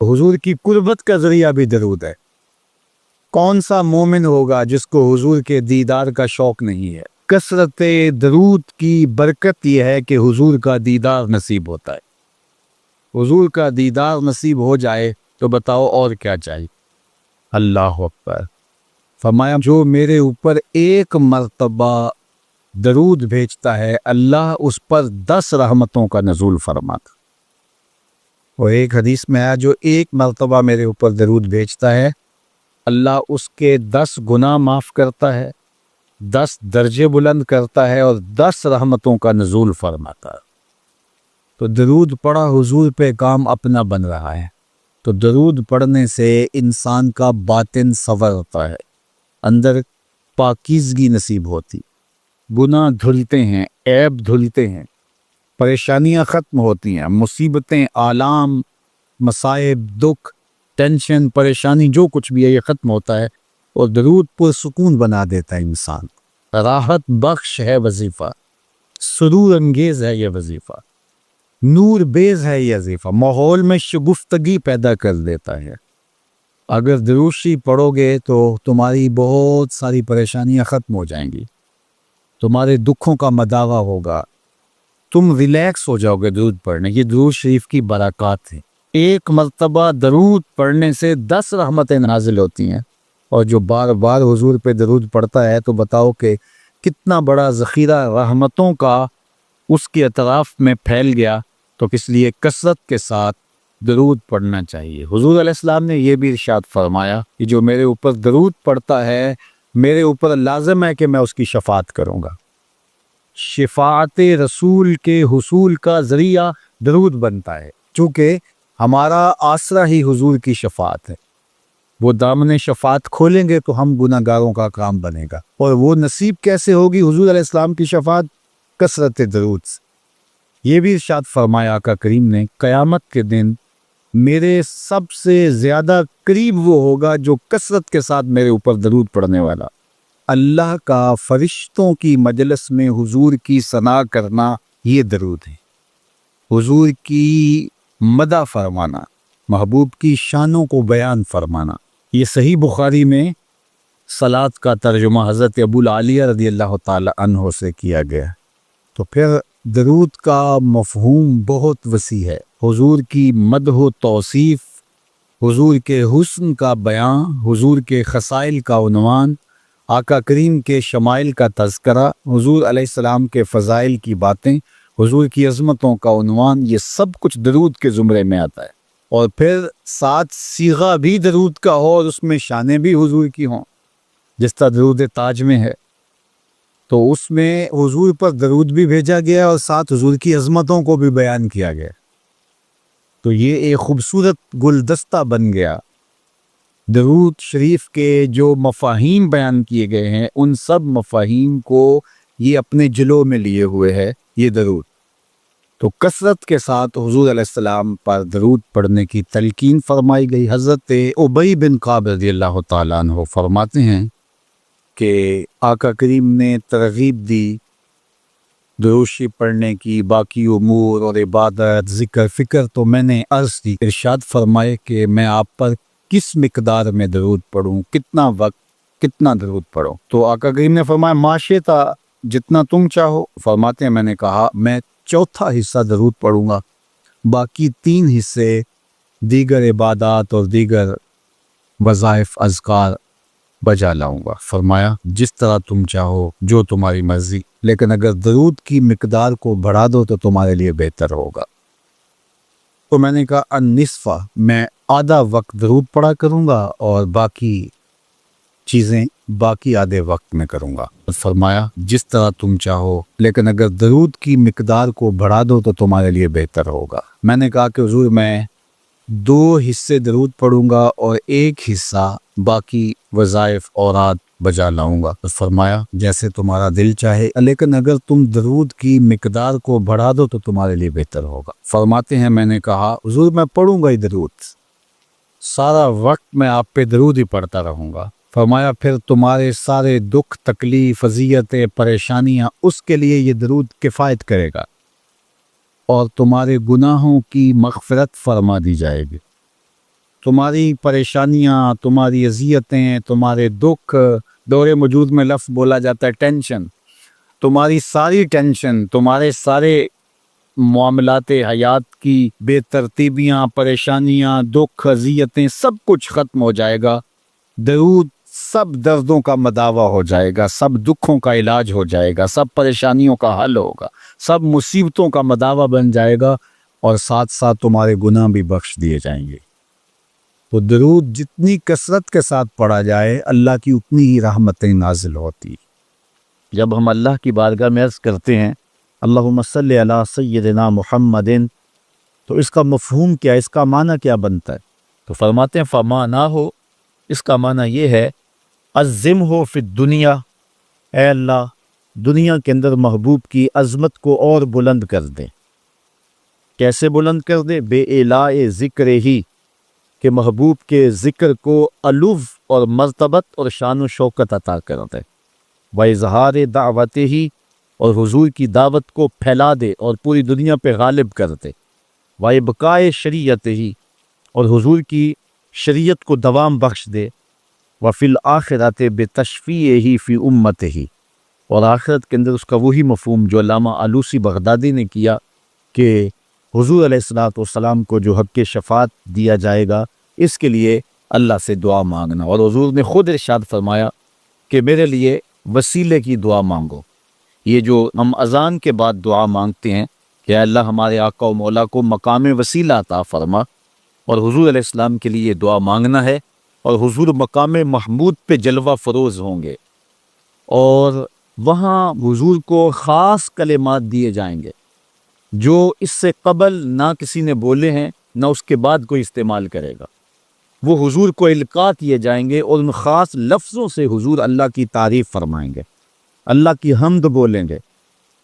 हुजूर की कुर्बत का जरिया भी दरूद है। कौन सा मोमिन होगा जिसको हुजूर के दीदार का शौक नहीं है। कसरत दरूद की बरकत यह है कि हुजूर का दीदार नसीब होता है। हुजूर का दीदार नसीब हो जाए तो बताओ और क्या चाहिए। अल्लाह अकबर। फरमाया जो मेरे ऊपर एक मर्तबा दरूद भेजता है अल्लाह उस पर 10 रहमतों का नज़ूल फरमाता। और एक हदीस में आया जो एक मर्तबा मेरे ऊपर दरूद भेजता है अल्लाह उसके 10 गुनाह माफ़ करता है, 10 दर्जे बुलंद करता है और 10 रहमतों का नज़ूल फरमाता है। तो दरूद पढ़ा हुजूर पे काम अपना बन रहा है। तो दरूद पढ़ने से इंसान का बातिन सवर होता है, अंदर पाकीज़गी नसीब होती, गुनाह धुलते हैं, ऐब धुलते हैं, परेशानियां ख़त्म होती हैं, मुसीबतें, आलाम, मसाइब, दुख, टेंशन, परेशानी जो कुछ भी है ये ख़त्म होता है। और दरूद पुरसुकून बना देता है इंसान। राहत बख्श है वजीफ़ा, सुरूर अंगेज़ है ये वजीफ़ा, नूर बेज़ है ये वजीफ़ा, माहौल में शगुफ्तगी पैदा कर देता है। अगर दरूद शरीफ पढ़ोगे तो तुम्हारी बहुत सारी परेशानियां ख़त्म हो जाएंगी, तुम्हारे दुखों का मदावा होगा, तुम रिलैक्स हो जाओगे दरूद पढ़ने। ये दरूद शरीफ की बरक़ात है। एक मर्तबा दरूद पढ़ने से 10 रहमतें नाजिल होती हैं। और जो बार बार हुजूर पे दरूद पढ़ता है तो बताओ कि कितना बड़ा ज़ख़ीरा रहमतों का उसके अतराफ़ में फैल गया। तो इसलिए कसरत के साथ दरूद पढ़ना चाहिए। हुजूर अलैहिस्सलाम ने यह भी इरशाद फरमाया कि जो मेरे ऊपर दरूद पढ़ता है मेरे ऊपर लाज़िम है कि मैं उसकी शफ़ाअत करूँगा। शफ़ाअत रसूल के हुसूल का ज़रिया दरूद बनता है, चूँकि हमारा आसरा ही हुजूर की शफ़ाअत है। वो दामन शफ़ाअत खोलेंगे तो हम गुनाहगारों का काम बनेगा। और वो नसीब कैसे होगी हुजूर अलैहिस्सलाम की शफ़ाअत? कसरत दरूद से। ये भी इरशाद फरमाया आका करीम ने, क़यामत के दिन मेरे सबसे ज़्यादा करीब वो होगा जो कसरत के साथ मेरे ऊपर दरूद पढ़ने वाला। अल्लाह का फरिश्तों की मजलिस में हुजूर की सना करना ये दरूद है। हुजूर की मदा फरमाना, महबूब की शानों को बयान फरमाना। ये सही बुखारी में सलात का तर्जुमा हज़रत अबू आलिया रज़ियल्लाहु ताला अन्हो से किया गया। तो फिर दरूद का मफ़हूम बहुत वसी है। हुजूर की मदह तौसीफ़, हुजूर के हुस्न का बयान, हुजूर के ख़साइल का उन्वान, आका करीम के शमाइल का तज़करा, हुजूर अलैहिस्सलाम के फ़ज़ाइल की बातें, हुजूर की अज़मतों का उन्वान, ये सब कुछ दरूद के ज़ुमरे में आता है। और फिर साथ सीगा भी दरूद का हो और उसमें शानें भी हुजूर की हों, जिस तरह दरूद ताज में है। तो उसमें हुजूर पर दरूद भी भेजा गया और साथ हुजूर की अज़मतों को भी बयान किया गया। तो ये एक खूबसूरत गुलदस्ता बन गया। दरूद शरीफ के जो मफ़ाहीम बयान किए गए हैं उन सब मफ़ाहीम को ये अपने जिलो में लिए हुए है ये दरूद। तो कसरत के साथ हुजूर अलैहिस्सलाम पर दरूद पढ़ने की तलकीन फरमाई गई। हज़रत उबई बिन काब रज़ियल्लाहु ताला अन्हु फरमाते हैं कि आका करीम ने तरगीब दी दरूद शरीफ पढ़ने की, बाकी उमूर और इबादत, ज़िक्र, फ़िक्र। तो मैंने अर्ज़ की, इरशाद फरमाए कि मैं आप पर किस मिकदार में दरूद पढ़ूँ, कितना वक्त, कितना दरूद पढ़ूँ। तो आका करीम ने फरमाया माशिता, जितना तुम चाहो। फरमाते हैं मैंने कहा मैं चौथा हिस्सा दरूद पढ़ूँगा, बाकी 3 हिस्से दीगर इबादत और दीगर वज़ाइफ अज़कार बजा लाऊंगा। फरमाया जिस तरह तुम चाहो, जो तुम्हारी मर्जी, लेकिन अगर दरूद की मिकदार को बढ़ा दो तो तुम्हारे लिए बेहतर होगा। तो मैंने कहा अन्निस्फ़ा, मैं आधा वक्त दरूद पढ़ा करूँगा और बाकी चीज़ें बाकी आधे वक्त में करूँगा। फरमाया जिस तरह तुम चाहो, लेकिन अगर दरूद की मिकदार को बढ़ा दो तो तुम्हारे लिए बेहतर होगा। मैंने कहा कि हुजूर मैं 2 हिस्से दरूद पढ़ूँगा और 1 हिस्सा बाकी वज़ाइफ औरात बजा लाऊंगा। तो फरमाया जैसे तुम्हारा दिल चाहे, लेकिन अगर तुम दरूद की मिकदार को बढ़ा दो तो तुम्हारे लिए बेहतर होगा। फरमाते हैं मैंने कहा हुजूर मैं पढ़ूंगा ही दरूद, सारा वक्त मैं आप पे दरूद ही पढ़ता रहूँगा। फरमाया फिर तुम्हारे सारे दुख, तकलीफ, अज़ियतें, परेशानियाँ, उसके लिए ये दरूद किफ़ायत करेगा और तुम्हारे गुनाहों की मग़फ़िरत फरमा दी जाएगी। تمہاری پریشانیاں، تمہاری اذیتیں، تمہارے دکھ، دور موجود میں لفظ بولا جاتا ہے ٹینشن، تمہاری ساری ٹینشن، تمہارے سارے معاملات حیات کی بے ترتیبیاں، پریشانیاں، دکھ، اذیتیں، سب کچھ ختم ہو جائے گا۔ درود سب دردوں کا مداوا ہو جائے گا، سب دکھوں کا علاج ہو جائے گا، سب پریشانیوں کا حل ہوگا، سب مصیبتوں کا مداوا بن جائے گا، اور ساتھ ساتھ تمہارے گناہ بھی بخش دیے جائیں گے۔ تو درود جتنی کثرت کے ساتھ پڑھا جائے اللہ کی اتنی ہی رحمتیں نازل ہوتی۔ جب ہم اللہ کی بارگاہ میں عرض کرتے ہیں اللہم صلی علی سیدنا محمد، تو اس کا مفہوم کیا ہے، اس کا معنی کیا بنتا ہے؟ تو فرماتے ہیں فمانا ہو، اس کا معنی یہ ہے عظم ہو فی الدنیا، اے اللہ دنیا کے اندر محبوب کی عظمت کو اور بلند کر دے۔ کیسے بلند کر دے؟ بے اعلاء ذکر ہی، کہ محبوب کے ذکر کو علو اور مرتبت اور شان و شوکت عطا کر دے، وَإِظْهَارِ دعوت ہی، اور حضور کی دعوت کو پھیلا دے اور پوری دنیا پہ غالب کر دے، وَإِبْقَاءِ شریعت ہی، اور حضور کی شریعت کو دوام بخش دے، وَفِي الْآخِرَةِ بِتَشْفِيعِهِ فِي أُمَّتِهِ، اور آخرت کے اندر اس کا وہی مفہوم جو علامہ آلوسی بغدادی نے کیا کہ حضور علیہ السلام کو جو حق شفاعت دیا جائے گا، اس کے لیے اللہ سے دعا مانگنا۔ اور حضور نے خود ارشاد فرمایا کہ میرے لیے وسیلے کی دعا مانگو۔ یہ جو ہم اذان کے بعد دعا مانگتے ہیں کہ اے اللہ ہمارے آقا و مولا کو مقام وسیلہ عطا فرما، اور حضور علیہ السلام کے لیے دعا مانگنا ہے، اور حضور مقام محمود پہ جلوہ فروز ہوں گے، اور وہاں حضور کو خاص کلمات دیے جائیں گے جو اس سے قبل نہ کسی نے بولے ہیں، نہ اس کے بعد کوئی استعمال کرے گا۔ وہ حضور کو القاء کیے جائیں گے، اور ان خاص لفظوں سے حضور اللہ کی تعریف فرمائیں گے، اللہ کی حمد بولیں گے،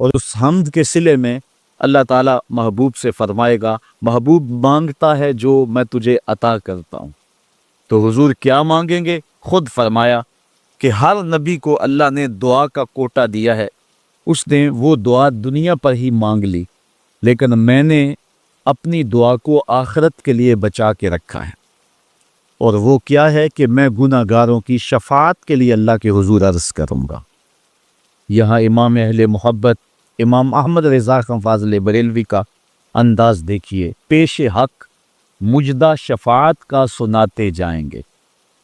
اور اس حمد کے صلے میں اللہ تعالیٰ محبوب سے فرمائے گا محبوب مانگتا ہے جو میں تجھے عطا کرتا ہوں۔ تو حضور کیا مانگیں گے؟ خود فرمایا کہ ہر نبی کو اللہ نے دعا کا کوٹا دیا ہے، اس نے وہ دعا دنیا پر ہی مانگ لی، لیکن میں نے اپنی دعا کو آخرت کے لیے بچا کے رکھا ہے، اور وہ کیا ہے کہ میں گناہ گاروں کی شفاعت کے لیے اللہ کے حضور عرض کروں گا۔ یہاں امام اہل محبت امام احمد رضا خان فاضل بریلوی کا انداز دیکھیے، پیش حق مجدہ شفاعت کا سناتے جائیں گے،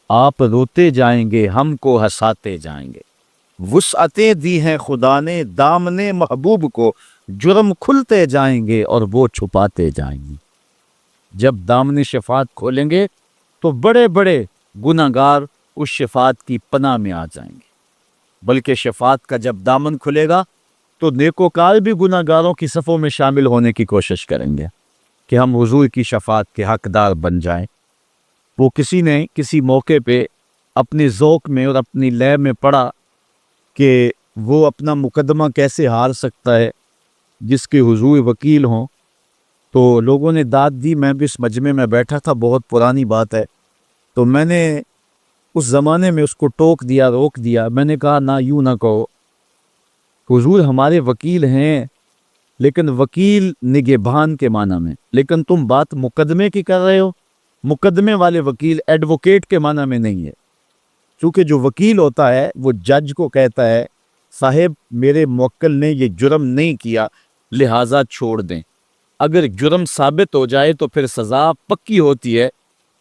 آپ روتے جائیں گے ہم کو ہنساتے جائیں گے، وسعتیں دی ہیں خدا نے دامن محبوب کو، جرم کھلتے جائیں گے اور وہ چھپاتے جائیں گے۔ جب دامن شفاعت کھولیں گے تو بڑے بڑے گناہ گار اس شفاعت کی پناہ میں آ جائیں گے، بلکہ شفاعت کا جب دامن کھلے گا تو نیکوکار بھی گناہ گاروں کی صفوں میں شامل ہونے کی کوشش کریں گے کہ ہم حضور کی شفاعت کے حقدار بن جائیں۔ وہ کسی نے کسی موقع پہ اپنے ذوق میں اور اپنی لے میں پڑھا کہ وہ اپنا مقدمہ کیسے ہار سکتا ہے جس کے حضور وکیل ہوں، تو لوگوں نے داد دی، میں بھی اس مجمع میں بیٹھا تھا، بہت پرانی بات ہے، تو میں نے اس زمانے میں اس کو ٹوک دیا، روک دیا، میں نے کہا نہ یوں نہ کہو، حضور ہمارے وکیل ہیں، لیکن وکیل نگہبان کے معنی میں، لیکن تم بات مقدمے کی کر رہے ہو، مقدمے والے وکیل ایڈوکیٹ کے معنی میں نہیں ہے، چونکہ جو وکیل ہوتا ہے وہ جج کو کہتا ہے صاحب میرے موکل نے یہ جرم نہیں کیا لہٰذا چھوڑ دیں، اگر جرم ثابت ہو جائے تو پھر سزا پکی ہوتی ہے،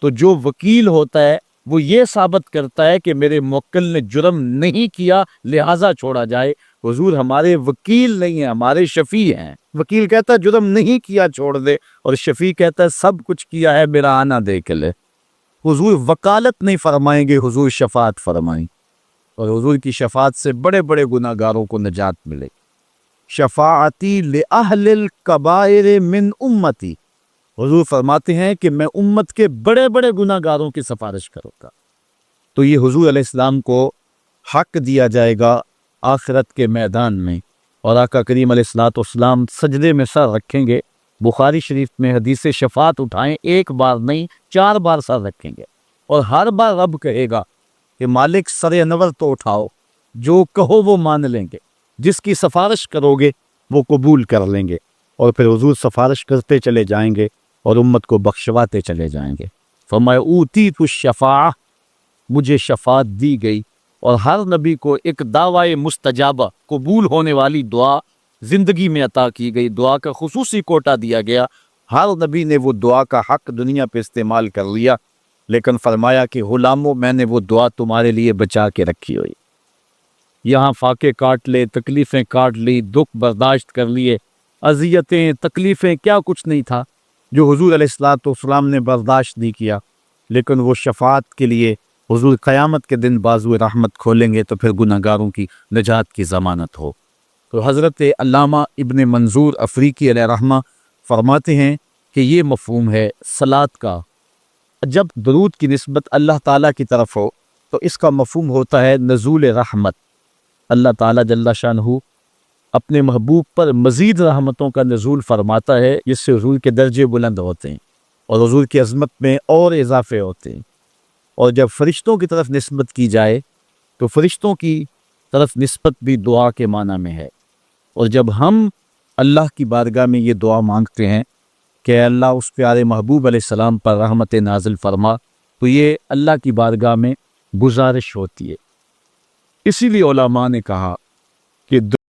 تو جو وکیل ہوتا ہے وہ یہ ثابت کرتا ہے کہ میرے موکل نے جرم نہیں کیا لہٰذا چھوڑا جائے۔ حضور ہمارے وکیل نہیں ہیں، ہمارے شفیع ہیں۔ وکیل کہتا ہے جرم نہیں کیا چھوڑ دے، اور شفیع کہتا ہے سب کچھ کیا ہے میرا آنا دیکھ لے۔ حضور وکالت نہیں فرمائیں گے، حضور شفاعت فرمائیں، اور حضور کی شفاعت سے بڑے بڑے گناہ گاروں کو نجات ملے۔ شفاعتی لأہل الکبائر من امتی، حضور فرماتے ہیں کہ میں امت کے بڑے بڑے گناہ گاروں کی سفارش کروں گا۔ تو یہ حضور علیہ السلام کو حق دیا جائے گا آخرت کے میدان میں، اور آقا کریم علیہ السلام سجدے میں سر رکھیں گے۔ بخاری شریف میں حدیث شفاعت اٹھائیں، ایک بار نہیں 4 بار سر رکھیں گے، اور ہر بار رب کہے گا کہ مالک سر انور تو اٹھاؤ، جو کہو وہ مان لیں گے، جس کی سفارش کرو گے وہ قبول کر لیں گے، اور پھر حضور سفارش کرتے چلے جائیں گے اور امت کو بخشواتے چلے جائیں گے۔ फरमा ऊतीतु शफ़ाअह, मुझे शफात दी गई। और हर नबी को एक दावाए मुस्तजाबा, कबूल होने वाली दुआ ज़िंदगी में अता की गई, दुआ का खुसूसी कोटा दिया गया। हर नबी ने वो दुआ का हक दुनिया पे इस्तेमाल कर लिया, लेकिन फरमाया कि गुलामों, मैंने वो दुआ तुम्हारे लिए बचा के रखी हुई। यहाँ फाके काट ले, तकलीफ़ें काट ली, दुख बर्दाश्त कर लिए, अजियतें तकलीफ़ें क्या कुछ नहीं था जो हुजूर अलैहिस्सलाम ने बर्दाश्त नहीं किया। लेकिन वो शफात के लिए हुजूर क़यामत के दिन बाज़ुए रहमत खोलेंगे तो फिर गुनहगारों की नजात की ज़मानत हो। तो हज़रत अल्लामा इब्न मंजूर अफ़रीकी अलैहि रहमा फरमाते हैं कि ये मफ़हूम है सलात का। जब दरूद की निस्बत अल्लाह ताला की तरफ हो तो इसका मफ़हूम होता है नज़ूल रहमत। अल्लाह ताला जल्ला शानहू अपने महबूब पर मज़ीद रहमतों का नज़ूल फरमाता है, जिससे हुजूर के दर्जे बुलंद होते हैं और हुजूर की अज़मत में और इजाफे होते हैं। और जब फ़रिश्तों की तरफ निस्बत की जाए तो फ़रिश्तों की तरफ निस्बत भी दुआ के माना में है। और जब हम अल्लाह की बारगाह में ये दुआ मांगते हैं कि अल्लाह उस प्यारे महबूब अलैहिस्सलाम पर रहमत नाज़िल फरमा, तो ये अल्लाह की बारगाह में गुजारिश होती है। इसीलिए उलमा ने कहा कि